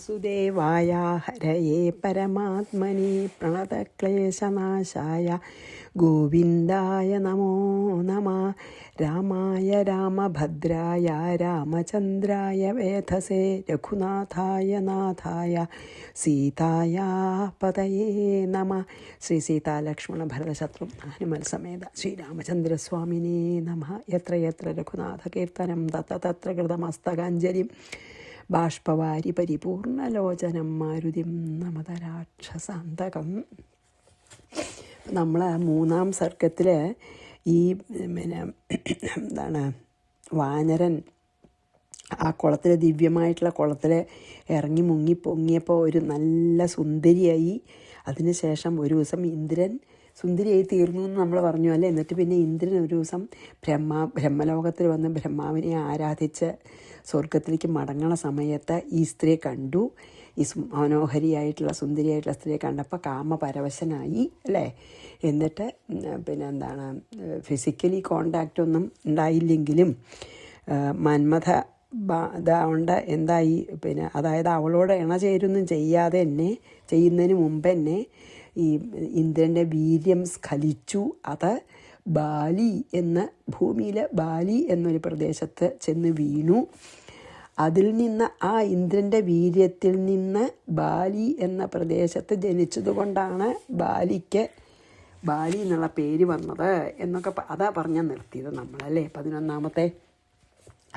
വാസുദേവായ ഹരയേ പരമാത്മനെ പ്രണതക്ലേശനാശായ ഗോവിന്ദായ നമോ നമഃ. രാമായ രാമഭദ്രായ രാമചന്ദ്രായ വേധസേ രഘുനാഥായ നാഥായ സീതായ പതയേ നമഃ. ശ്രീ സീതാലക്ഷ്മണ ഭരതശത്രുഘ്ന ഹനുമൽ സമേത ശ്രീരാമചന്ദ്രസ്വാമിനേ നമഃ. യത്ര യത്ര രഘുനാഥകീർത്തനം തത്ര തത്ര കൃതമസ്തകാഞ്ജലിം ബാഷ്പവാരി പരിപൂർണലോചനം മാരുതിം നമത രാക്ഷസാന്തകം. നമ്മൾ മൂന്നാം സർഗത്തിൽ ഈ എന്താണ് വാനരൻ ആ കുളത്തിൽ, ദിവ്യമായിട്ടുള്ള കുളത്തിൽ ഇറങ്ങി മുങ്ങി പൊങ്ങിയപ്പോൾ ഒരു നല്ല സുന്ദരിയായി. അതിനുശേഷം ഒരു ദിവസം ഇന്ദ്രൻ സുന്ദരിയായി തീർന്നു എന്ന് നമ്മൾ പറഞ്ഞു അല്ലേ. എന്നിട്ട് പിന്നെ ഇന്ദ്രൻ ഒരു ദിവസം ബ്രഹ്മലോകത്തിൽ വന്ന് ബ്രഹ്മാവിനെ ആരാധിച്ച് സ്വർഗത്തിലേക്ക് മടങ്ങണ സമയത്ത് ഈ സ്ത്രീയെ കണ്ടു. ഈ മനോഹരിയായിട്ടുള്ള സുന്ദരിയായിട്ടുള്ള സ്ത്രീയെ കണ്ടപ്പോൾ കാമപരവശനായി അല്ലേ. എന്നിട്ട് പിന്നെ എന്താണ് ഫിസിക്കലി കോണ്ടാക്റ്റ് ഒന്നും ഉണ്ടായില്ലെങ്കിലും മന്മഥ ഇതാണ്ട് എന്തായി, പിന്നെ അതായത് അവളോട് ഇണചേരൊന്നും ചെയ്യാതെ തന്നെ ചെയ്യുന്നതിന് മുമ്പ് തന്നെ ഈ ഇന്ദ്രൻ്റെ വീര്യം സ്ഖലിച്ചു. അത് ബാലി എന്ന ഭൂമിയിൽ ബാലി എന്നൊരു പ്രദേശത്ത് ചെന്ന് വീണു. അതിൽ നിന്ന് ആ ഇന്ദ്രൻ്റെ വീര്യത്തിൽ നിന്ന് ബാലി എന്ന പ്രദേശത്ത് ജനിച്ചതുകൊണ്ടാണ് ബാലിക്ക് ബാലി എന്നുള്ള പേര് വന്നത് എന്നൊക്കെ അതാ പറഞ്ഞാൽ നിർത്തിയത് നമ്മളല്ലേ 11-ാമത്തെ.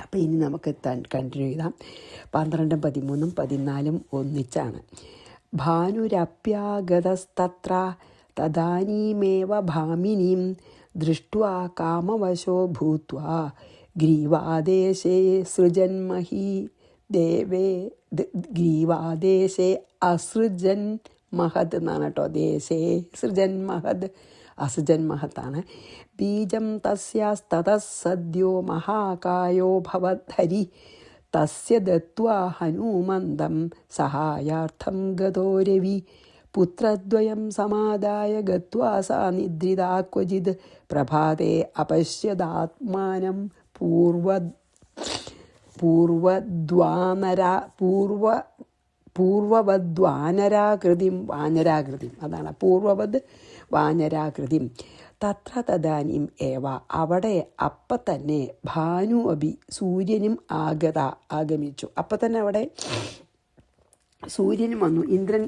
അപ്പോൾ ഇനി നമുക്ക് കണ്ടിന്യൂ ചെയ്താം. 12, 13, 14 ഒന്നിച്ചാണ്. ഭാനുരപ്യാഗതസ്തത്ര തദാനീമേവ ഭാമിനീം ദൃഷ്ട്വാ കാമവശോ ഭൂത്വാ ഗ്രീവാദേശേ സൃജന്മഹി ദേവേ ഗ്രീവാദേശേ അസൃജൻ മഹത് എന്നാണ് കേട്ടോ. ദേശേ സൃജൻ മഹത്, അസൃജൻ മഹത്താണ്. ബീജം തസ്യാസ്തതഃ സദ്യോ മഹാകായോ ഭവദ്ധരി തസ്യ ദത്വാ ഹനുമന്തം സഹായാർത്ഥം ഗതോ രവി പുത്രദ്വയം സമാദായ ഗത്വാ സാ നിദ്രിതാ ക്വചിത് പ്രഭാതേ അപശ്യദാത്മാനം പൂർവവദ്വാനരാകൃതിം വാനരാകൃതിം. അതാണ് പൂർവവത് വാനരാകൃതിം. തത്ര തദാനീം ഏവ അവിടെ അപ്പം തന്നെ ഭാനു അഭി സൂര്യനും ആഗമിച്ചു. അപ്പം തന്നെ അവിടെ സൂര്യനും വന്നു. ഇന്ദ്രൻ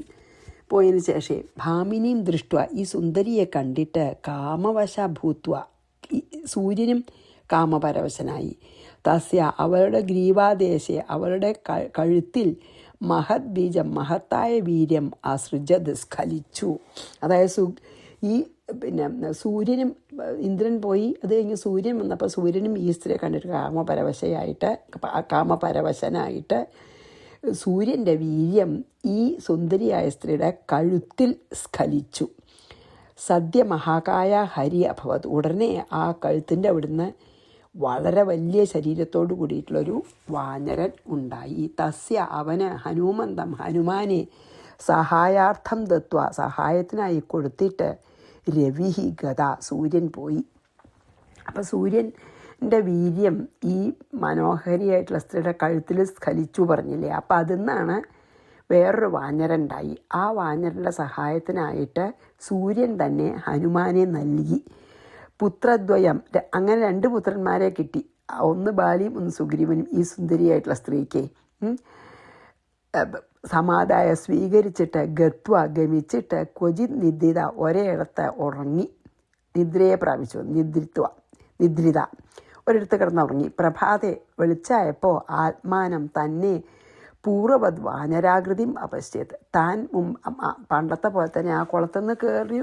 പോയതിനു ശേഷം ഭാമിനിയും ദൃഷ്ട്വ ഈ സുന്ദരിയെ കണ്ടിട്ട് കാമവശ ഭൂത്വ സൂര്യനും കാമപരവശനായി. തസ്യ അവളുടെ ഗ്രീവാദേശെ അവളുടെ കഴുത്തിൽ മഹത് ബീജം മഹത്തായ വീര്യം അസൃജത് സ്ഖലിച്ചു. അതായത് ഈ പിന്നെ സൂര്യനും ഇന്ദ്രൻ പോയി, അത് കഴിഞ്ഞ് സൂര്യൻ വന്നപ്പോൾ സൂര്യനും ഈ സ്ത്രീയെ കണ്ടിട്ട് കാമപരവശനായിട്ട് സൂര്യൻ്റെ വീര്യം ഈ സുന്ദരിയായ സ്ത്രീയുടെ കഴുത്തിൽ സ്ഖലിച്ചു. സദ്യ മഹാകായ ഹരി അഭവത്. ഉടനെ ആ കഴുത്തിൻ്റെ അവിടുന്ന് വളരെ വലിയ ശരീരത്തോടു കൂടിയിട്ടുള്ളൊരു വാനരൻ ഉണ്ടായി. തസ്യ അവന് ഹനുമന്തം ഹനുമാനെ സഹായാർത്ഥം ദത്വ സഹായത്തിനായി കൊടുത്തിട്ട് രവിഹി ഗത സൂര്യൻ പോയി. അപ്പം സൂര്യൻ്റെ വീര്യം ഈ മനോഹരിയായിട്ടുള്ള സ്ത്രീയുടെ കഴുത്തിൽ സ്ഖലിച്ചു പറഞ്ഞില്ലേ. അപ്പം അതിൽ നിന്നാണ് വേറൊരു വാനരൻ ഉണ്ടായി. ആ വാനരൻ്റെ സഹായത്തിനായിട്ട് സൂര്യൻ തന്നെ ഹനുമാനെ നൽകി. പുത്രദ്വയം അങ്ങനെ 2 പുത്രന്മാരെ കിട്ടി. ഒന്ന് ബാലിയും ഒന്ന് സുഗ്രീവനും ഈ സുന്ദരിയായിട്ടുള്ള സ്ത്രീക്ക്. സമാദായ സ്വീകരിച്ചിട്ട് ഗത്വ ഗമിച്ചിട്ട് ക്വചിത് നിദ്രിത ഒരേയിടത്ത് ഉറങ്ങി. നിദ്രയെ പ്രാപിച്ചു. നിദ്രിത ഒരിടത്ത് കിടന്നുറങ്ങി. പ്രഭാതെ വെളിച്ചായപ്പോൾ ആത്മാനം തന്നെ പൂർവവത് വാനരാകൃതിയും അപശ്യത്. താൻ പണ്ടത്തെ പോലെ തന്നെ ആ കുളത്തുനിന്ന് കയറി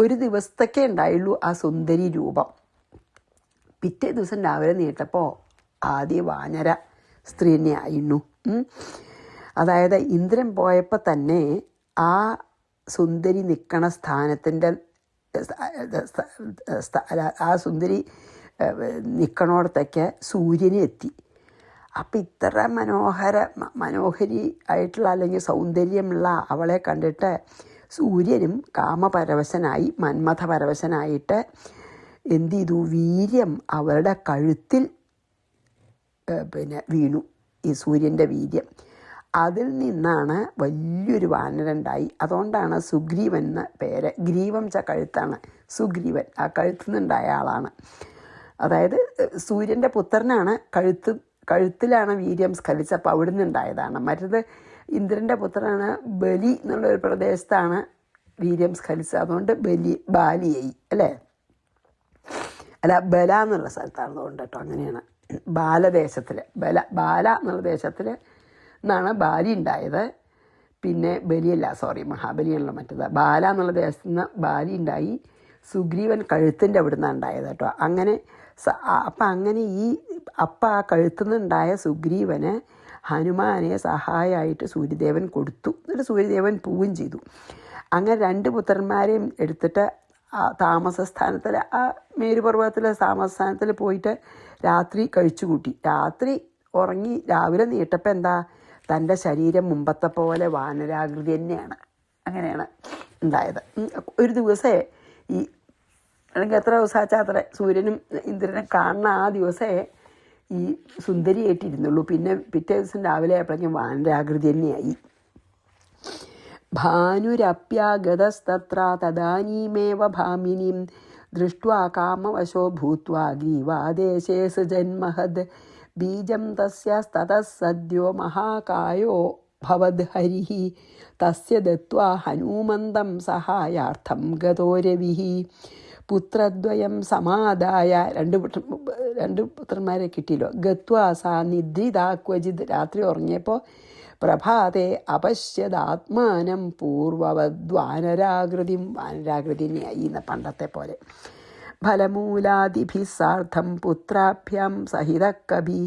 ഒരു ദിവസത്തേക്കേ ഉണ്ടായുള്ളൂ ആ സുന്ദരി രൂപം. പിറ്റേ ദിവസം രാവിലെ നീട്ടപ്പോൾ ആദ്യ വാനര സ്ത്രീ തന്നെ ആയിരുന്നു. അതായത് ഇന്ദ്രൻ പോയപ്പോൾ തന്നെ ആ സുന്ദരി നിൽക്കണ സ്ഥാനത്തിൻ്റെ ആ സുന്ദരി നിൽക്കണോടത്തേക്ക് സൂര്യന് എത്തി. അപ്പം ഇത്ര മനോഹരി ആയിട്ടുള്ള അല്ലെങ്കിൽ സൗന്ദര്യമുള്ള അവളെ കണ്ടിട്ട് സൂര്യനും കാമപരവശനായി മന്മഥപരവശനായിട്ട് എന്ത് ചെയ്തു, വീര്യം അവളുടെ കഴുത്തിൽ വീണു. ഈ സൂര്യൻ്റെ വീര്യം. അതിൽ നിന്നാണ് വലിയൊരു വാനരണ്ടായി. അതുകൊണ്ടാണ് സുഗ്രീവൻ എന്ന പേര്. ഗ്രീവം കഴുത്താണ്, സുഗ്രീവൻ ആ കഴുത്തു നിന്നുണ്ടായ ആളാണ്. അതായത് സൂര്യൻ്റെ പുത്രനാണ്, കഴുത്തിലാണ് വീര്യം സ്ഖലിച്ചത്, അപ്പോൾ അവിടെ നിന്നുണ്ടായതാണ്. മറ്റത് ഇന്ദ്രൻ്റെ പുത്രനാണ്, ബലി എന്നുള്ളൊരു പ്രദേശത്താണ് വീര്യം സ്ഖലിച്ചത്, അതുകൊണ്ട് ബാലിയായി അല്ലേ, അല്ല ബല എന്നുള്ള സ്ഥലത്താണ് അതുകൊണ്ട് കേട്ടോ, അങ്ങനെയാണ്. ബാലദേശത്തിൽ ബാല എന്നുള്ള ദേശത്തിൽ നിന്നാണ് ബാലി ഉണ്ടായത്. പിന്നെ ബലിയല്ല, മഹാബലിയാണല്ലോ മറ്റത്. ബാല എന്നുള്ള ദേശത്ത് നിന്ന് ബാലി ഉണ്ടായി. സുഗ്രീവൻ കഴുത്തിൻ്റെ അവിടെ നിന്നാണ് ഉണ്ടായത് കേട്ടോ. അങ്ങനെ അങ്ങനെ ആ കഴുത്തു നിന്നുണ്ടായ സുഗ്രീവന് ഹനുമാനെ സഹായമായിട്ട് സൂര്യദേവൻ കൊടുത്തു. എന്നിട്ട് സൂര്യദേവൻ പോവുകയും ചെയ്തു. അങ്ങനെ 2 പുത്രന്മാരെയും എടുത്തിട്ട് താമസസ്ഥാനത്തിൽ, ആ മേരുപർവ്വതത്തിലെ താമസസ്ഥാനത്തിൽ പോയിട്ട് രാത്രി കഴിച്ചു കൂട്ടി. രാത്രി ഉറങ്ങി രാവിലെ നീട്ടപ്പോൾ എന്താ, തൻ്റെ ശരീരം മുമ്പത്തെ പോലെ വാനരാകൃതി തന്നെയാണ്. അങ്ങനെയാണ് ഉണ്ടായത്. ഒരു ദിവസേ അല്ലെങ്കിൽ എത്ര ദിവസമാച്ചാൽ അത്ര സൂര്യനും ഇന്ദ്രനെ കാണുന്ന ആ ദിവസേ ഈ സുന്ദരിയായിട്ടിരുന്നുള്ളൂ. പിന്നെ പിറ്റേ ദിവസം രാവിലെ ആയപ്പോഴേക്കും വാനരാകൃതി തന്നെയായി. ഭാനുരപ്യാഗതസ്തത്ര തദാനീമേവ ഭാമിനിം ദൃഷ്ട്വാ കാമവശോ ഭൂത്വാ ഗ്രീവാദേശേ സജന്മഹദ് ബീജം തസ്യസ്തതഃ സദ്യോ മഹാകായോ ഭവദ് ഹരിഃ തസ്യ ദത്വാ ഹനൂമന്തം സഹായാർത്ഥം ഗതോ രവിഃ പുത്രദ്വയം സമാദായ. 2 പുത്രന്മാരെ കിട്ടിയല്ലോ. ഗത്വാ സാ നിദ്രിതാ ക്വചിത്. രാത്രി ഉറങ്ങിയപ്പോൾ പ്രഭാതേ അപശ്യദാത്മാനം പൂർവവദ്വാനരാകൃതിം. വാനരാകൃതിനെയായി എന്ന പണ്ടത്തെ പോലെ. ഫലമൂലാദിഭിः സാർദ്ധം പുത്രാഭ്യാം സഹിതകവി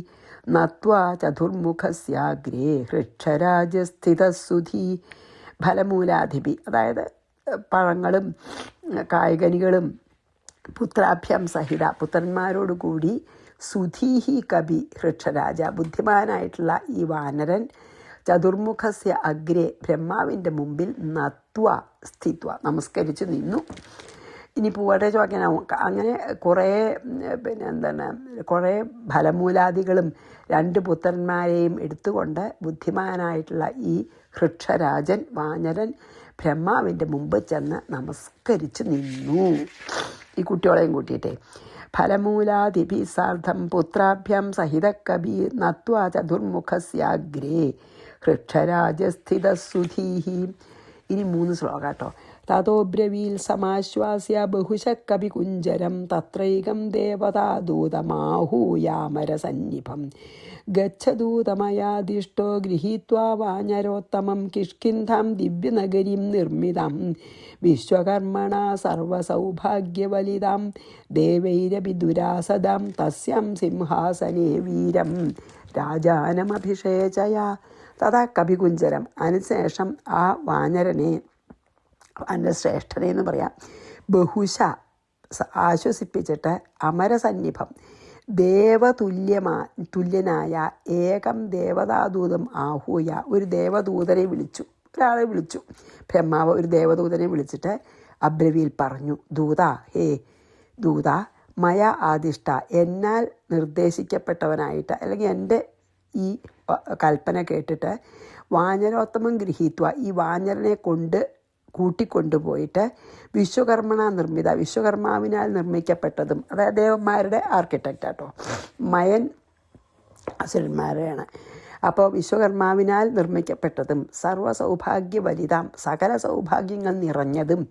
നത്വാ ചതുർമുഖസ്യാഗ്രേ ഹൃക്ഷരാജസ്ഥിതസുധി. ഫലമൂലാദിഭി അതായത് പഴങ്ങളും കായ്കനികളും പുത്രാഭ്യാം സഹിത പുത്രന്മാരോടുകൂടി സുധീഹി കവി ഹൃക്ഷരാജ ബുദ്ധിമാനായിട്ടുള്ള ഈ വാനരൻ ചതുർമുഖസ്യ അഗ്രേ ബ്രഹ്മാവിൻ്റെ മുമ്പിൽ നത്വ സ്ഥിത്വ നമസ്കരിച്ച് നിന്നു. ഇനി പൂവട്ടെ ചോദിക്കാൻ അങ്ങനെ കുറേ ഫലമൂലാദികളും 2 പുത്രന്മാരെയും എടുത്തുകൊണ്ട് ബുദ്ധിമാനായിട്ടുള്ള ഈ ഹൃക്ഷരാജൻ വാനരൻ ബ്രഹ്മാവിൻ്റെ മുമ്പ് ചെന്ന് നമസ്കരിച്ച് നിന്നു. ഈ കുട്ടികളെയും കൂട്ടിയിട്ടേ. ഫലമൂലാദിഭി സാർദ്ധം പുത്രാഭ്യാം സഹിതകവി നത്വാ ചതുർമുഖസ്യാഗ്രേ ഹൃക്ഷരാജസ്ഥിതസുധീഹി. ഇനി 3 ശ്ലോകം കേട്ടോ. തതോബ്രവീൽ സമാശ്വാസ്യ ബഹുശക്കവി കുഞ്ചരം തത്രൈകം ദേവതാദൂതമാഹൂയാമരസന്നിഭം ഗച്ഛദൂതമയാദിഷ്ടോ ഗൃഹീത്വാ വാനരോത്തമം കിഷ്കിന്ധാം ദിവ്യനഗരീം നിർമ്മിതാം വിശ്വകർമ്മണ സർവസൗഭാഗ്യവലിതാം ദേവൈരപി ദുരാസദാം തസ്യാം സിംഹാസനേ വീരം രാജാനമഭിഷേചയ. തഥാ കവികുഞ്ചരം. അതിനുശേഷം ആ വാനരനെ, അതിൻ്റെ ശ്രേഷ്ഠനെ എന്ന് പറയാം, ആശ്വസിപ്പിച്ചിട്ട് അമരസന്നിഭം തുല്യനായ ഏകം ദേവതാദൂതം ആഹൂയ ഒരു ദേവദൂതനെ വിളിച്ചു. ഒരാളെ വിളിച്ചു. ബ്രഹ്മാവ് ഒരു ദേവദൂതനെ വിളിച്ചിട്ട് അബ്രവിയിൽ പറഞ്ഞു, ദൂത, ഹേ ദൂത, മയ ആദിഷ്ട, എന്നാൽ നിർദ്ദേശിക്കപ്പെട്ടവനായിട്ട് അല്ലെങ്കിൽ എൻ്റെ ഈ കൽപ്പന കേട്ടിട്ട് വാനരോത്തമം ഗൃഹീത്വ ഈ വാനരനെ കൂട്ടിക്കൊണ്ടുപോയിട്ട് വിശ്വകർമ്മണ നിർമ്മിത വിശ്വകർമാവിനാൽ നിർമ്മിക്കപ്പെട്ടതും, അതായത് ദേവന്മാരുടെ ആർക്കിടെക്റ്റ് ആട്ടോ, മയൻ അസുരന്മാരെയാണ്. അപ്പോൾ വിശ്വകർമാവിനാൽ നിർമ്മിക്കപ്പെട്ടതും സർവ്വസൗഭാഗ്യവലിതാം സകല സൗഭാഗ്യങ്ങൾ നിറഞ്ഞതും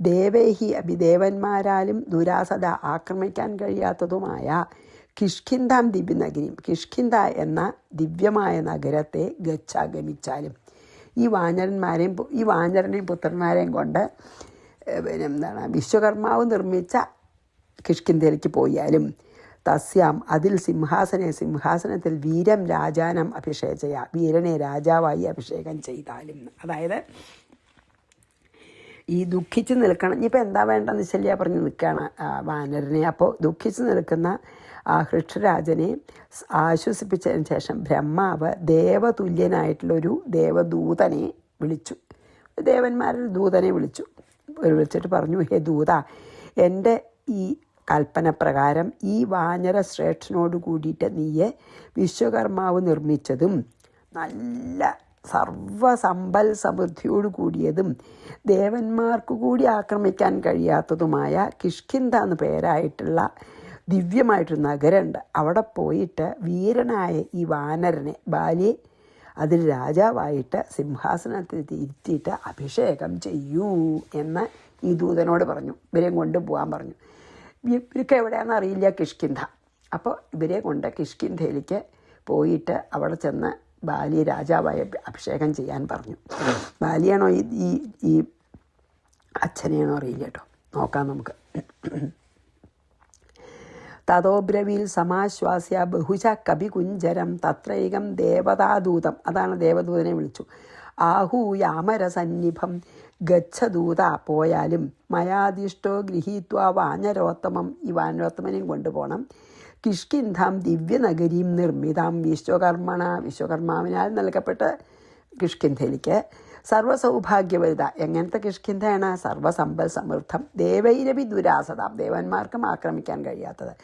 ദേവേഹി അഭിദേവന്മാരാലും ദുരാസത ആക്രമിക്കാൻ കഴിയാത്തതുമായ കിഷ്കിന്ധാം ദിവ്യനഗരിയും കിഷ്കിന്ധ എന്ന ദിവ്യമായ നഗരത്തെ ഗമിച്ചാലും. ഈ വാനരനെയും പുത്രന്മാരെയും കൊണ്ട് വിശ്വകർമാവ് നിർമ്മിച്ച കിഷ്കിന്ധയിലേക്ക് പോയാലും തസ്യാം അതിൽ സിംഹാസനത്തിൽ വീരം രാജാനം അഭിഷേചയ വീരനെ രാജാവായി അഭിഷേകം ചെയ്താലും. അതായത് ഈ ദുഃഖിച്ച് നിൽക്കണം. ഇനിയിപ്പോൾ എന്താ വേണ്ടെന്ന് ശല്യ പറഞ്ഞ് നിൽക്കുകയാണ് വാനരനെ. അപ്പോൾ ദുഃഖിച്ച് നിൽക്കുന്ന ആ ഹൃക്ഷരാജനെ ആശ്വസിപ്പിച്ചതിന് ശേഷം ബ്രഹ്മാവ് ദേവതുല്യനായിട്ടുള്ളൊരു ദേവദൂതനെ വിളിച്ചു. ദേവന്മാരിൽ ദൂതനെ വിളിച്ചിട്ട് പറഞ്ഞു, ഹേ ദൂത, എൻ്റെ ഈ കൽപ്പനപ്രകാരം ഈ വാനര ശ്രേഷ്ഠനോട് കൂടിയിട്ട് നീയെ വിശ്വകർമാവ് നിർമ്മിച്ചതും നല്ല സർവസമ്പൽ സമൃദ്ധിയോട് കൂടിയതും ദേവന്മാർക്കു കൂടി ആക്രമിക്കാൻ കഴിയാത്തതുമായ കിഷ്കിന്ധ എന്ന് പേരായിട്ടുള്ള ദിവ്യമായിട്ടൊരു നഗരമുണ്ട്. അവിടെ പോയിട്ട് വീരനായ ഈ വാനരനെ ബാലിയെ അതിൽ രാജാവായിട്ട് സിംഹാസനത്തിൽ ഇരുത്തിയിട്ട് അഭിഷേകം ചെയ്യൂ എന്ന് ഈ ദൂതനോട് പറഞ്ഞു. ഇവരെയും കൊണ്ട് പോകാൻ പറഞ്ഞു. ഇവർക്ക് എവിടെയാണെന്ന് അറിയില്ല കിഷ്കിന്ധ. അപ്പോൾ ഇവരെ കൊണ്ട് കിഷ്കിന്ധയിലേക്ക് പോയിട്ട് അവിടെ ചെന്ന് ബാലിയെ രാജാവായി അഭിഷേകം ചെയ്യാൻ പറഞ്ഞു. ബാലിയാണോ ഈ അച്ഛനെയാണോ അറിയില്ല കേട്ടോ, നോക്കാം നമുക്ക്. തതോബ്രവീൽ സമാശ്വാസ്യ ബഹുശ കപികുഞ്ചരം തത്രൈകം ദേവതാദൂതം, അതാണ് ദേവദൂതനെ വിളിച്ചു. ആഹൂയാമരസന്നിഭം ഗച്ഛദൂത, പോയാലും മയാദിഷ്ടോ ഗൃഹീത്വ വാനരോത്തമം, ഈ വാനരോത്തമനെയും കൊണ്ടുപോകണം. കിഷ്കിന്ധാം ദിവ്യനഗരീം നിർമ്മിതാം വിശ്വകർമാവിനാൽ നൽകപ്പെട്ട കിഷ്കിന്ധയിലേക്ക്. സർവ്വസൗഭാഗ്യവരിത, എങ്ങനത്തെ കിഷ്കിന്ധയാണ്? സർവ്വസമ്പൽ സമൃദ്ധം. ദേവൈരവി ദുരാസതാം, ദേവന്മാർക്കും ആക്രമിക്കാൻ കഴിയാത്തത്.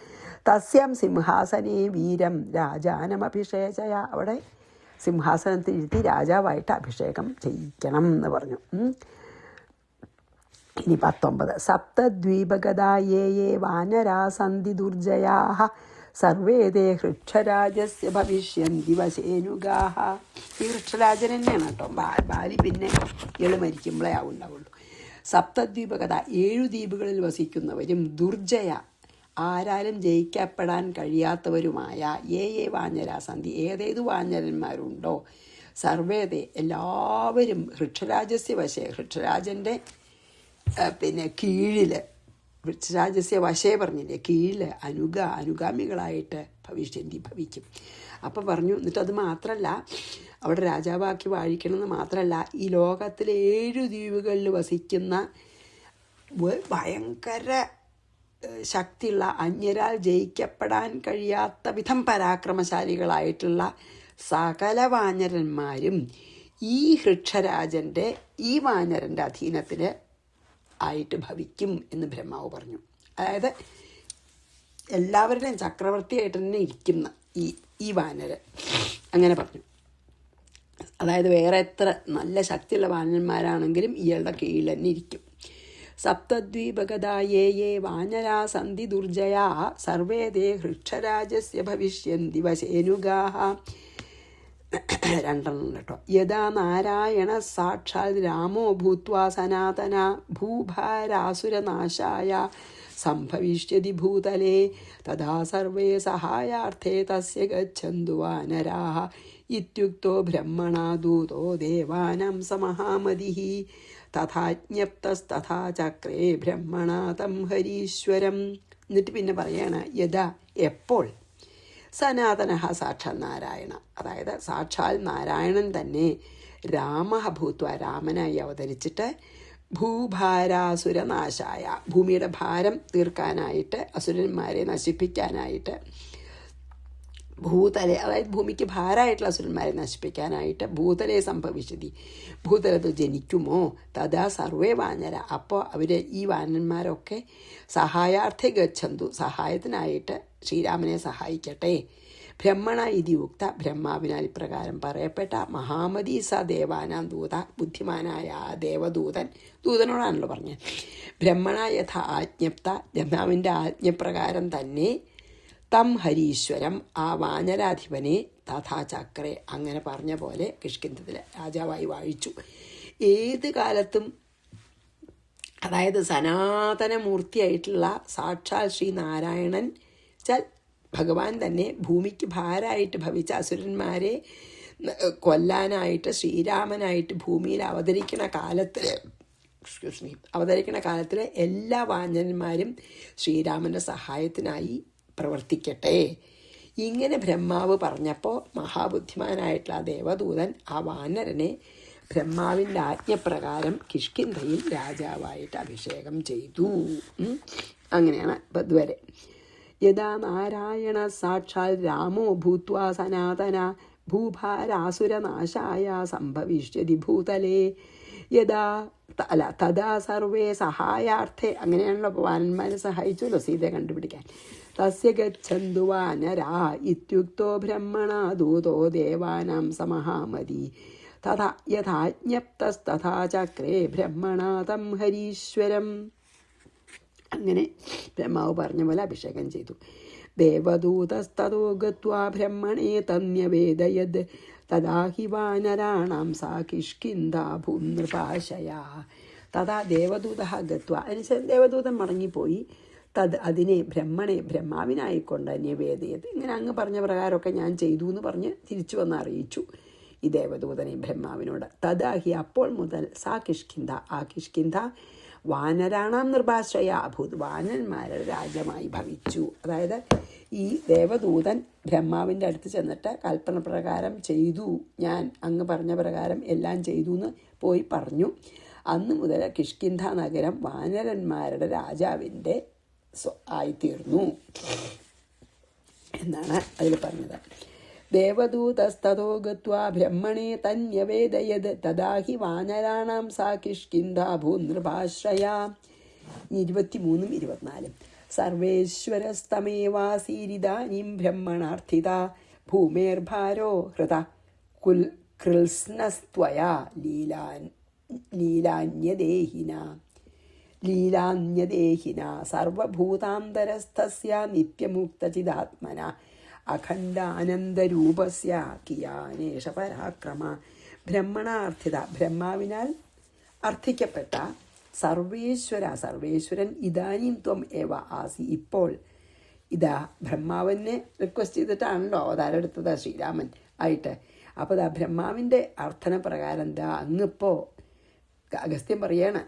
തസ്യാം സിംഹാസനേ വീരം രാജാനമഭിഷേചയ, അവിടെ സിംഹാസനത്തിൽ ഇരുത്തി രാജാവായിട്ട് അഭിഷേകം ചെയ്യിക്കണം എന്ന് പറഞ്ഞു. ഇനി 19. സപ്തദ്വീപഗതായേ വാനരാസന്തി ദുർജയാഃ സർവേ തേ ഹൃക്ഷരാജസ്യ ഭവിഷ്യന്തി വശേനുഗാഃ. ഈ ഹൃക്ഷരാജൻ തന്നെയാണ് കേട്ടോ. ബാലി പിന്നെ ഇയാൾ മരിക്കുമ്പോഴേ ഉണ്ടാവുള്ളൂ. സപ്തദ്വീപഗത, 7 ദ്വീപുകളിൽ വസിക്കുന്നവരും ദുർജയ, ആരാലും ജയിക്കപ്പെടാൻ കഴിയാത്തവരുമായ വാനരാസന്ധി, ഏതേതു വാനരന്മാരുണ്ടോ, സർവേതേ എല്ലാവരും ഹൃക്ഷരാജസ്യ വശേ, ഹൃക്ഷരാജൻ്റെ കീഴിൽ, വൃക്ഷരാജസ്യ വശേ പറഞ്ഞില്ലേ, കീഴിൽ അനുഗാമികളായിട്ട് ഭവിക്കും. അപ്പം പറഞ്ഞു. എന്നിട്ട് അത് മാത്രമല്ല, അവിടെ രാജാവാക്കി വാഴിക്കണമെന്ന് മാത്രമല്ല, ഈ ലോകത്തിലെ 7 ദ്വീപുകളിൽ വസിക്കുന്ന ഭയങ്കര ശക്തിയുള്ള, അന്യരാൽ ജയിക്കപ്പെടാൻ കഴിയാത്ത വിധം പരാക്രമശാലികളായിട്ടുള്ള സകല വാനരന്മാരും ഈ ഹൃക്ഷരാജൻ്റെ, ഈ വാനരൻ്റെ അധീനത്തിൽ ആയിട്ട് ഭവിക്കും എന്ന് ബ്രഹ്മാവ് പറഞ്ഞു. അതായത് എല്ലാവരുടെയും ചക്രവർത്തിയായിട്ട് തന്നെ ഇരിക്കുന്ന ഈ വാനരൻ അങ്ങനെ പറഞ്ഞു. അതായത് വേറെ എത്ര നല്ല ശക്തിയുള്ള വാനരന്മാരാണെങ്കിലും ഇയാളുടെ കീഴിൽ തന്നെ ഇരിക്കും. സപ്തദ്വീപഗതായേ വാനരാസന്തി ദുർജയാ സർവേ തേ ഹൃക്ഷരാജസ്യ ഭവിഷ്യന്തി വശേനുഗാഃ. 2 കേട്ടോ. യഥാ നാരായണ സാക്ഷാൽ രാമോ ഭൂത്വാ സനാതന ഭൂഭാരാസുരനാശായ സംഭവിഷ്യതി ഭൂതലേ തഥാ സർവേ സഹായാർത്ഥേ തസ്യ ഗച്ഛന്തു വാനരാഃ ഇത്യുക്തോ ബ്രഹ്മണാ ദൂതോ ദേവാനാം സമഹാമതിഃ തഥാജ്ഞപ്തസ്തഥാ ചക്രേ ബ്രഹ്മണാ തം ഹരീശ്വരം. എന്നിട്ട് പിന്നെ പറയാണ്, യഥാ എപ്പോൾ, സനാതന സാക്ഷാൽ നാരായണ, അതായത് സാക്ഷാൽ നാരായണൻ തന്നെ രാമ ഭൂത്വ, രാമനായി അവതരിച്ചിട്ട് ഭൂഭാരാസുരനാശായ, ഭൂമിയുടെ ഭാരം തീർക്കാനായിട്ട്, അസുരന്മാരെ നശിപ്പിക്കാനായിട്ട്, ഭൂതലെ, അതായത് ഭൂമിക്ക് ഭാരമായിട്ടുള്ള അസുരന്മാരെ നശിപ്പിക്കാനായിട്ട് ഭൂതലെ സംഭവിച്ചതി, ഭൂതലത്തിൽ ജനിക്കുമോ, തഥാ സർവേ വാനര, അപ്പോൾ അവർ ഈ വാനന്മാരൊക്കെ സഹായാർത്ഥേ ഗച്ഛന്തു, സഹായത്തിനായിട്ട് ശ്രീരാമനെ സഹായിക്കട്ടെ. ബ്രഹ്മണ ഇതി ഉക്ത, ബ്രഹ്മാവിനാൽ ഇപ്രകാരം പറയപ്പെട്ട മഹാമതി സ ദേവാനാം ദൂത, ബുദ്ധിമാനായ ആ ദേവദൂതൻ, ദൂതനോടാണല്ലോ പറഞ്ഞത്. ബ്രഹ്മണ യഥ ആജ്ഞപ്ത, ബ്രഹ്മാവിൻ്റെ ആജ്ഞപ്രകാരം തന്നെ തം ഹരീശ്വരം, ആ വാനരാധിപനെ തഥാ ചക്രെ, അങ്ങനെ പറഞ്ഞ പോലെ കിഷ്കിന്ധത്തിൽ രാജാവായി വാഴിച്ചു. ഏത് കാലത്തും, അതായത് സനാതനമൂർത്തിയായിട്ടുള്ള സാക്ഷാൽ ശ്രീനാരായണൻ ചാൽ ഭഗവാൻ തന്നെ ഭൂമിക്ക് ഭാരമായിട്ട് ഭവിച്ച അസുരന്മാരെ കൊല്ലാനായിട്ട് ശ്രീരാമനായിട്ട് ഭൂമിയിൽ അവതരിക്കുന്ന കാലത്തിൽ എല്ലാ വാനരന്മാരും ശ്രീരാമൻ്റെ സഹായത്തിനായി പ്രവർത്തിക്കട്ടെ. ഇങ്ങനെ ബ്രഹ്മാവ് പറഞ്ഞപ്പോൾ മഹാബുദ്ധിമാനായിട്ടുള്ള ദേവദൂതൻ ആ വാനരനെ ബ്രഹ്മാവിൻ്റെ ആജ്ഞപ്രകാരം കിഷ്കിന്ധയിൽ രാജാവായിട്ട് അഭിഷേകം ചെയ്തു. അങ്ങനെയാണ് ഇപ്പം ഇതുവരെ. യഥാ നാരായണ സാക്ഷാൽ രാമോ ഭൂത്വാ സനാതന ഭൂഭാരാസുരനാശായ സംഭവിഷ്യതി ഭൂതലേ യഥാ തഥാ സർവേ സഹായാർത്ഥേ, അങ്ങനെയാണല്ലോ വാനന്മാരെ സഹായിച്ചല്ലോ സീതയെ കണ്ടുപിടിക്കാൻ. തസ്യ ഗച്ഛന്തു വാനരാ ഇത്യുക്തോ ബ്രഹ്മണാ ദൂതോ ദേവാനാം സമഹാമതി തഥാ യഥാജ്ഞപ്തസ്തഥാ ചക്രേ ബ്രഹ്മണാ തം ഹരീശ്വരം. അങ്ങനെ ബ്രഹ്മാവ് പറഞ്ഞ പോലെ അഭിഷേകം ചെയ്തു. ദേവദൂതസ്തതോ ഗത്വാ ബ്രഹ്മണേ തന്യവേദയത് തഥാ ഹി വാനരാണാം സാ കിഷ്കിന്ധാ ഭൂനൃപാശയാ. തഥാ ദേവദൂത ഗത്വ, അതിനുശേഷം ദേവദൂതൻ മടങ്ങിപ്പോയി. അതിനെ ബ്രഹ്മാവിനായിക്കൊണ്ട് നിവേദയത്, ഇങ്ങനെ അങ്ങ് പറഞ്ഞ പ്രകാരമൊക്കെ ഞാൻ ചെയ്തു എന്ന് പറഞ്ഞ് തിരിച്ചു വന്ന് അറിയിച്ചു ഈ ദേവദൂതനെ ബ്രഹ്മാവിനോട്. തഥാഹി, അപ്പോൾ മുതൽ സാ കിഷ്കിന്ധ, ആ കിഷ്കിന്ധ വാനരാണാം നിർഭാശ്രയ അഭൂത്, വാനന്മാരുടെ രാജ്യമായി ഭവിച്ചു. അതായത് ഈ ദേവദൂതൻ ബ്രഹ്മാവിൻ്റെ അടുത്ത് ചെന്നിട്ട് കൽപ്പന പ്രകാരം ചെയ്തു, ഞാൻ അങ്ങ് പറഞ്ഞ പ്രകാരം എല്ലാം ചെയ്തു എന്ന് പോയി പറഞ്ഞു. അന്ന് മുതൽ കിഷ്കിന്ധ നഗരം വാനരന്മാരുടെ രാജാവിൻ്റെ ആയിത്തീർന്നു എന്നാണ് അതിൽ പറഞ്ഞത്. ദേവദൂതസ്തതോ ഗത്വാ ബ്രഹ്മണേ തന്യവേദയത് തഥാ ഹി വാനരാണാം സാ കിഷ്കിന്ധാ ഭൂനൃപാശ്രയാ. 23ഉം 24. സർവേശ്വരസ്തമേവാസീരിദാനീം ബ്രഹ്മണാർത്ഥിത ഭൂമേർഭാരോ ഹൃത കൃത്സ്നസ്ത്വയാ ലീലാന്യദേഹിന സർവഭൂതാന്തരസ്ഥസ്യ നിത്യമുക്തചിദാത്മന അഖണ്ഡാനന്ദരൂപസ്യ കിയാനേഷ പരാക്രമ. ബ്രഹ്മണാർത്ഥിത, ബ്രഹ്മാവിനാൽ അർത്ഥിക്കപ്പെട്ട സർവേശ്വരൻ ഇതാനീം ത്വം ഏവ ആസി, ഇപ്പോൾ ഇതാ ബ്രഹ്മാവിനെ റിക്വസ്റ്റ് ചെയ്തിട്ടാണല്ലോ അവതാരം എടുത്തത് ശ്രീരാമൻ ആയിട്ട്. അപ്പോൾ ഇതാ ബ്രഹ്മാവിൻ്റെ അർത്ഥന പ്രകാരം എന്താ അങ്ങിപ്പോൾ അഗസ്ത്യം പറയാണ്,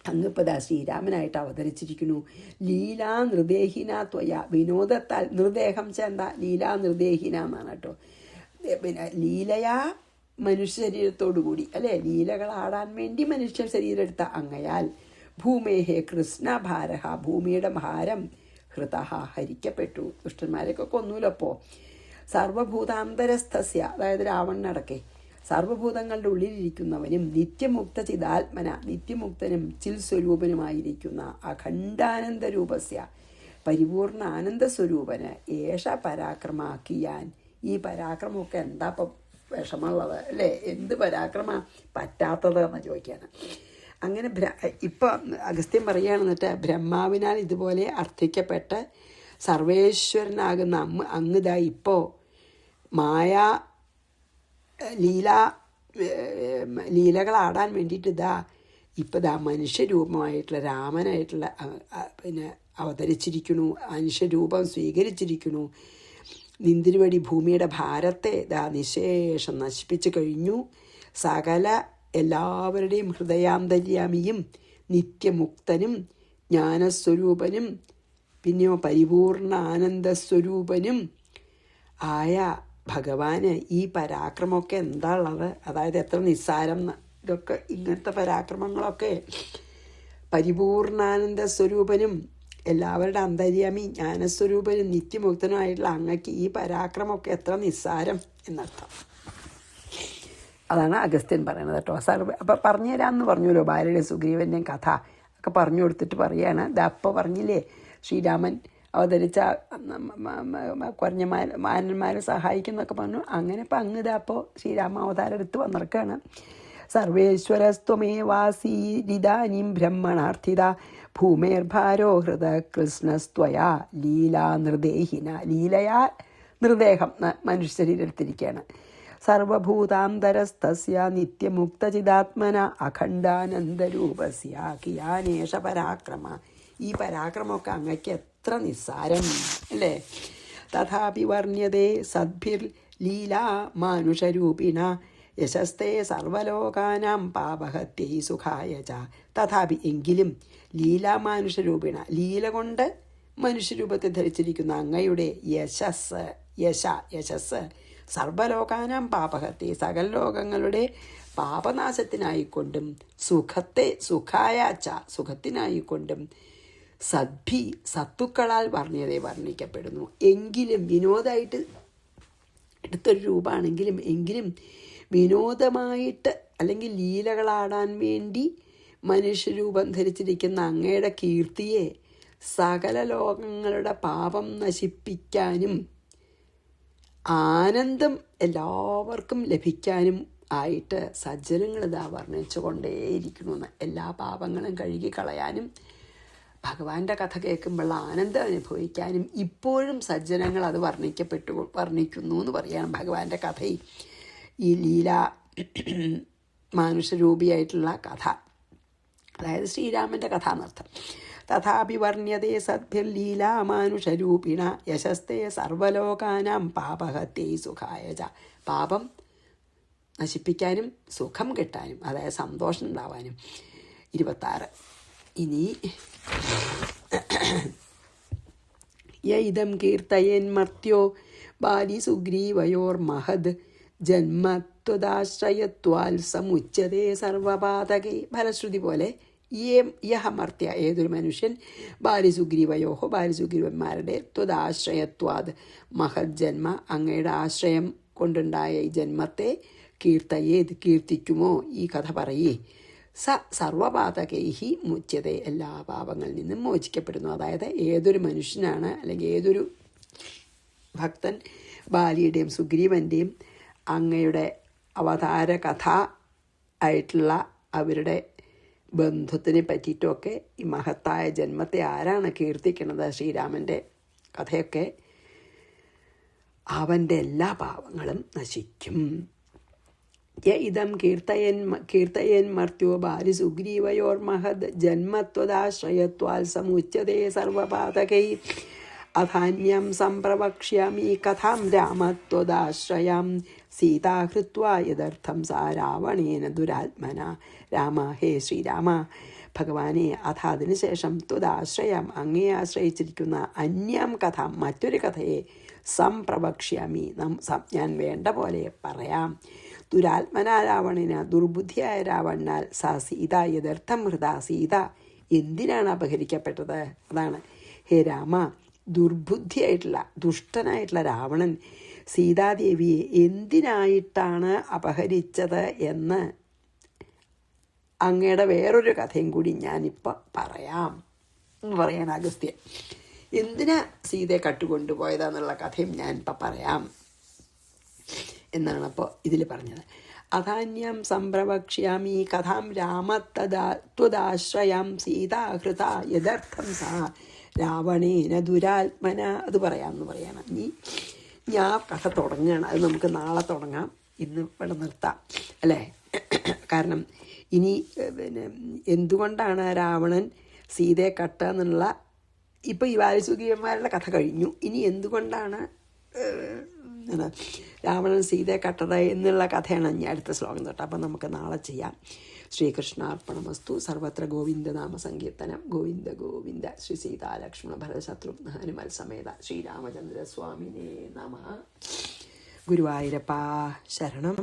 അങ്ങിപ്പോൾ ദാ ശ്രീരാമനായിട്ട് അവതരിച്ചിരിക്കുന്നു. ലീലാ നൃദേഹിന ത്വയ, വിനോദത്താൽ, നൃദേഹം ചെന്ത ലീലാ നൃദേഹിന എന്നാണ് കേട്ടോ. പിന്നെ ലീലയാ മനുഷ്യ ശരീരത്തോടു കൂടി അല്ലേ, ലീലകളാടാൻ വേണ്ടി മനുഷ്യ ശരീരം എടുത്ത അങ്ങയാൽ ഭൂമേഹേ കൃഷ്ണഭാരഹ, ഭൂമിയുടെ ഭാരം ഹൃത ഹരിക്കപ്പെട്ടു. ദുഷ്ടന്മാരെയൊക്കെ കൊന്നൂലപ്പോൾ. സർവഭൂതാന്തരസ്ഥസ്യ, അതായത് രാവണനടക്കെ സർവഭൂതങ്ങളുടെ ഉള്ളിലിരിക്കുന്നവനും നിത്യമുക്ത ചിദാത്മന, നിത്യമുക്തനും ചിൽ സ്വരൂപനുമായിരിക്കുന്ന അഖണ്ഡാനന്ദരൂപസ്യ, പരിപൂർണ ആനന്ദസ്വരൂപന് ഏഷ പരാക്രമാക്കിയാൻ. ഈ പരാക്രമമൊക്കെ എന്താ ഇപ്പം വിഷമമുള്ളത് അല്ലേ, എന്ത് പരാക്രമ പറ്റാത്തത് എന്ന് ചോദിക്കുകയാണ്. അങ്ങനെ ഇപ്പം അഗസ്ത്യം പറയുകയാണ്, എന്നിട്ട് ബ്രഹ്മാവിനാൽ ഇതുപോലെ അർത്ഥിക്കപ്പെട്ട് സർവേശ്വരനാകുന്ന അങ്ങുതാ ഇപ്പോൾ മായാ ലീലകളാടാൻ വേണ്ടിയിട്ട് ഇപ്പോൾ മനുഷ്യരൂപമായിട്ടുള്ള രാമനായിട്ടുള്ള പിന്നെ അവതരിച്ചിരിക്കുന്നു, മനുഷ്യരൂപം സ്വീകരിച്ചിരിക്കുന്നു. നിന്തിരുവടി ഭൂമിയുടെ ഭാരത്തെ നിശേഷം നശിപ്പിച്ചു കഴിഞ്ഞു. സകല എല്ലാവരുടെയും ഹൃദയാന്തര്യാമിയും നിത്യമുക്തനും ജ്ഞാനസ്വരൂപനും പിന്നെയോ പരിപൂർണ ആനന്ദസ്വരൂപനും ആയ ഭഗവാന് ഈ പരാക്രമമൊക്കെ എന്താ ഉള്ളത്, അതായത് എത്ര നിസ്സാരം. ഇതൊക്കെ ഇങ്ങനത്തെ പരാക്രമങ്ങളൊക്കെ പരിപൂർണാനന്ദ സ്വരൂപനും എല്ലാവരുടെ അന്തര്യാമി ജ്ഞാനസ്വരൂപനും നിത്യമുക്തനുമായിട്ടുള്ള അങ്ങക്ക് ഈ പരാക്രമമൊക്കെ എത്ര നിസ്സാരം എന്നർത്ഥം. അതാണ് അഗസ്ത്യൻ പറയുന്നത് കേട്ടോ. അപ്പം പറഞ്ഞു തരാമെന്ന് പറഞ്ഞല്ലോ, ഭാര്യയുടെ സുഗ്രീവൻ്റെയും കഥ ഒക്കെ പറഞ്ഞു കൊടുത്തിട്ട് പറയാണ്. അപ്പോൾ പറഞ്ഞില്ലേ ശ്രീരാമൻ അവതരിച്ച കുറഞ്ഞ മാനന്മാരെ സഹായിക്കുന്നൊക്കെ പറഞ്ഞു. അങ്ങനെ ഇപ്പം അപ്പോൾ ശ്രീരാമ അവതാരം എടുത്ത് വന്നിറക്കാണ്. സർവേശ്വരസ്ത്വമേവാസീരിദാനീം ബ്രഹ്മണാർത്ഥിത ഭൂമേർഭാരോ ഹൃദ കൃഷ്ണസ്ത്വയാ ലീലാ നൃദേഹിന, ലീലയാ നൃദേഹം മനുഷ്യ ശരീരം എടുത്തിരിക്കുകയാണ്. സർവഭൂതാന്തരസ്ഥസ്യ നിത്യമുക്തചിദാത്മന അഖണ്ഡാനന്ദരൂപസ്യ കിയാനേഷ പരാക്രമ. ഈ പരാക്രമമൊക്കെ അങ്ങയ്ക്ക് എത്ര നിസ്സാരം അല്ലേ. തഥാപി വർണ്യതേ സദ്ഭിർ ലീലാ മാനുഷരൂപിണ യശസ്തേ സർവലോകാനാം പാപഹത്യൈ സുഖായ ച. തഥാപി എങ്കിലും ലീലാമാനുഷരൂപിണ, ലീല കൊണ്ട് മനുഷ്യരൂപത്തെ ധരിച്ചിരിക്കുന്ന അങ്ങയുടെ യശസ് സർവലോകാനാം പാപഹത്യൈ, സകല ലോകങ്ങളുടെ പാപനാശത്തിനായിക്കൊണ്ടും സുഖായ ച, സുഖത്തിനായിക്കൊണ്ടും സത്തുക്കളാൽ വർണ്ണിക്കപ്പെടുന്നു. എങ്കിലും വിനോദമായിട്ട് എടുത്തൊരു രൂപമാണെങ്കിലും എങ്കിലും വിനോദമായിട്ട് അല്ലെങ്കിൽ ലീലകളാടാൻ വേണ്ടി മനുഷ്യരൂപം ധരിച്ചിരിക്കുന്ന അങ്ങയുടെ കീർത്തിയെ സകല ലോകങ്ങളുടെ പാപം നശിപ്പിക്കാനും ആനന്ദം എല്ലാവർക്കും ലഭിക്കാനും ആയിട്ട് സജ്ജനങ്ങൾ ഇതാ വർണ്ണിച്ചു കൊണ്ടേയിരിക്കണമെന്ന്. എല്ലാ പാപങ്ങളും കഴുകിക്കളയാനും ഭഗവാന്റെ കഥ കേൾക്കുമ്പോൾ ആനന്ദം അനുഭവിക്കാനും ഇപ്പോഴും സജ്ജനങ്ങൾ അത് വർണ്ണിക്കുന്നു എന്ന് പറയണം. ഭഗവാന്റെ കഥയിൽ ഈ ലീല മാനുഷരൂപിയായിട്ടുള്ള കഥ, അതായത് ശ്രീരാമൻ്റെ കഥ എന്നർത്ഥം. തഥാപി വർണ്യതേ സദ്ഭിർലീലാ മാനുഷരൂപിണ യശസ്തേ സർവലോകാനാം പാപഹത്യൈ സുഖായ ച. പാപം നശിപ്പിക്കാനും സുഖം കിട്ടാനും, അതായത് സന്തോഷം ഉണ്ടാവാനും. 26. ഇനി യൈദം കീർത്തയേൻ മർത്യോ ബാലി സുഗ്രീവയോർമഹദ് ജന്മത്വദാശ്രയത്വാൽ സമുച്യതേ സർവപാതകേ. ഫലശ്രുതി പോലെ യഹമർത്യ ഏതൊരു മനുഷ്യൻ ബാലിസുഗ്രീവയോഹോ ബാലിസുഗ്രീവന്മാരുടെ ത്വദാശ്രയത്വാത് മഹത് ജന്മ അങ്ങയുടെ ആശ്രയം കൊണ്ടുണ്ടായ ഈ ജന്മത്തെ കീർത്തയേത് കീർത്തിക്കുമോ, ഈ കഥ പറയേ, സർവപാതകൈഹി മുച്യത എല്ലാ പാപങ്ങളിൽ നിന്നും മോചിക്കപ്പെടുന്നു. അതായത് ഏതൊരു മനുഷ്യനാണ് അല്ലെങ്കിൽ ഏതൊരു ഭക്തൻ ബാലിയുടെയും സുഗ്രീവൻ്റെയും അങ്ങയുടെ അവതാര കഥ ആയിട്ടുള്ള അവരുടെ ബന്ധത്തിനെ പറ്റിയിട്ടൊക്കെ ഈ മഹത്തായ ജന്മത്തെ ആരാണ് കീർത്തിക്കുന്നത്, ശ്രീരാമൻ്റെ കഥയൊക്കെ, അവൻ്റെ എല്ലാ പാവങ്ങളും നശിക്കും. ഇതം കീർത്തയൻ മർത്യോ ബാലി സുഗ്രീവയോർമഹദ് ജന്മത്വദാശ്രയത്വാൽ സമുച്യതേ സർവപാതകൈ അധാന്യം സംപ്രവക്ഷ്യാമി കഥാം രാമത്വദാശ്രയാം സീതാ ഹൃത്വാ യദർത്ഥം സാ രാവണേന ദുരാത്മന. രാമ, ഹേ ശ്രീരാമ, ഭഗവാനെ, അഥ അതിനുശേഷം ത്വദാശ്രയം അങ്ങയെ ആശ്രയിച്ചിരിക്കുന്ന അന്യം കഥ മറ്റൊരു കഥയെ സംപ്രവക്ഷ്യാമി ഞാൻ വേണ്ട പോലെ പറയാം. ദുരാത്മന രാവണന ദുർബുദ്ധിയായ രാവണനാൽ സാ സീത യഥർത്ഥം ഹൃദ സീത എന്തിനാണ് അപഹരിക്കപ്പെട്ടത്? അതാണ്, ഹേ രാമ, ദുർബുദ്ധിയായിട്ടുള്ള ദുഷ്ടനായിട്ടുള്ള രാവണൻ സീതാദേവിയെ എന്തിനായിട്ടാണ് അപഹരിച്ചത് എന്ന് അങ്ങയുടെ വേറൊരു കഥയും കൂടി ഞാനിപ്പോൾ പറയാം എന്ന് പറയാണ് അഗസ്ത്യൻ. എന്തിനാ സീതയെ കട്ടുകൊണ്ടുപോയതാന്നുള്ള കഥയും ഞാനിപ്പോൾ പറയാം എന്നാണ് അപ്പോൾ ഇതിൽ പറഞ്ഞത്. അധാന്യം സംപ്രവക്ഷ്യാമി കഥാം രാമത്വദാശ്രയം സീതാഹൃത യഥർത്ഥം സാ രാവണേന ദുരാത്മന. അത് പറയാമെന്ന് പറയണം. ഇനി ഞാൻ കഥ തുടങ്ങുകയാണ്. അത് നമുക്ക് നാളെ തുടങ്ങാം, ഇന്ന് ഇവിടെ നിർത്താം അല്ലേ? കാരണം ഇനി എന്തുകൊണ്ടാണ് രാവണൻ സീതയെ കട്ടുക എന്നുള്ള, ഇപ്പോൾ ഈ വാലിസുഗ്രീവന്മാരുടെ കഥ കഴിഞ്ഞു. ഇനി എന്തുകൊണ്ടാണ് രാവണൻ സീതയെ കട്ടത് എന്നുള്ള കഥയാണ് ഇനി അടുത്ത ശ്ലോകം തൊട്ട്. അപ്പം നമുക്ക് നാളെ ചെയ്യാം. ശ്രീകൃഷ്ണാർപ്പണമസ്തു. സർവത്ര ഗോവിന്ദനാമ സങ്കീർത്തനം. ഗോവിന്ദ ഗോവിന്ദ. ശ്രീ സീതാലക്ഷ്മണ ഭരതശത്രുഘ്ന ഹനുമൽ സമേത ശ്രീരാമചന്ദ്ര സ്വാമിനേ നമഃ. ഗുരുവായൂരപ്പാ ശരണം.